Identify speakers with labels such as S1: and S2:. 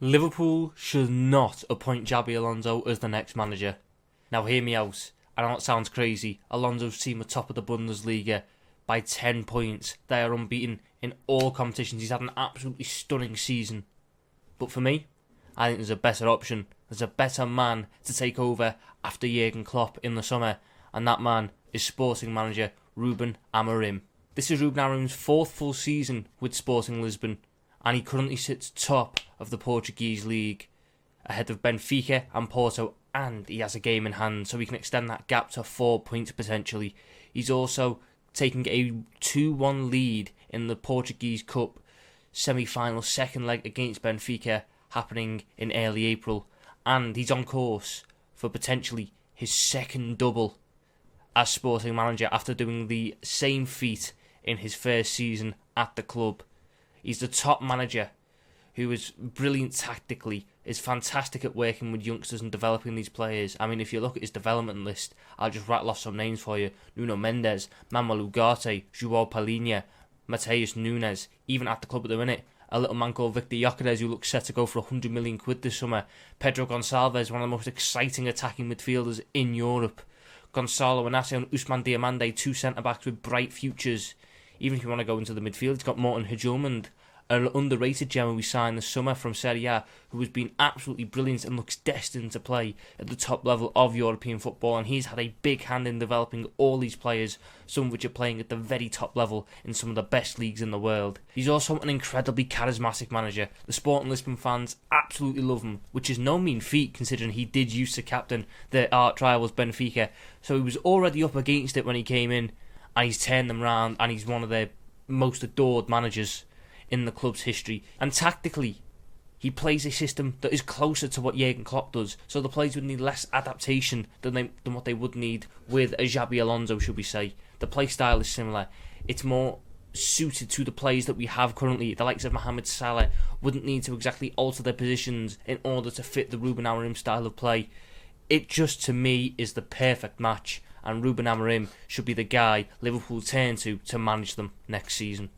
S1: Liverpool should not appoint Xabi Alonso as the next manager. Now hear me out. I know it sounds crazy. Alonso's team are top of the Bundesliga by 10 points. They are unbeaten in all competitions. He's had an absolutely stunning season. But for me, I think there's a better option. There's a better man to take over after Jurgen Klopp in the summer. And that man is Sporting manager Ruben Amorim. This is Ruben Amorim's fourth full season with Sporting Lisbon, and he currently sits top of the Portuguese league, ahead of Benfica and Porto, and he has a game in hand, so he can extend that gap to 4 points potentially. He's also taking a 2-1 lead in the Portuguese Cup semi-final second leg against Benfica, happening in early April, and he's on course for potentially his second double as Sporting manager after doing the same feat in his first season at the club. He's the top manager who is brilliant tactically, is fantastic at working with youngsters and developing these players. I mean, if you look at his development list, I'll just rattle off some names for you. Nuno Mendes, Manuel Ugarte, Joao Palhinha, Mateus Nunes, even at the club at the minute, a little man called Victor Gyökeres who looks set to go for 100 million quid this summer. Pedro Gonçalves, one of the most exciting attacking midfielders in Europe. Gonçalo Inácio and Ousmane Diomande, two centre-backs with bright futures. Even if you want to go into the midfield, he's got Morten Hjulmand, an underrated gem we signed this summer from Serie A, who has been absolutely brilliant and looks destined to play at the top level of European football, and he's had a big hand in developing all these players, some of which are playing at the very top level in some of the best leagues in the world. He's also an incredibly charismatic manager. The Sporting Lisbon fans absolutely love him, which is no mean feat considering he did used to captain their arch rivals Benfica, so he was already up against it when he came in, and he's turned them round, and he's one of their most adored managers in the club's history. And tactically, he plays a system that is closer to what Jurgen Klopp does, so the players would need less adaptation than what they would need with a Xabi Alonso, should we say. The play style is similar. It's more suited to the players that we have currently. The likes of Mohamed Salah wouldn't need to exactly alter their positions in order to fit the Ruben Amorim style of play. It just, to me, is the perfect match, and Ruben Amorim should be the guy Liverpool turn to manage them next season.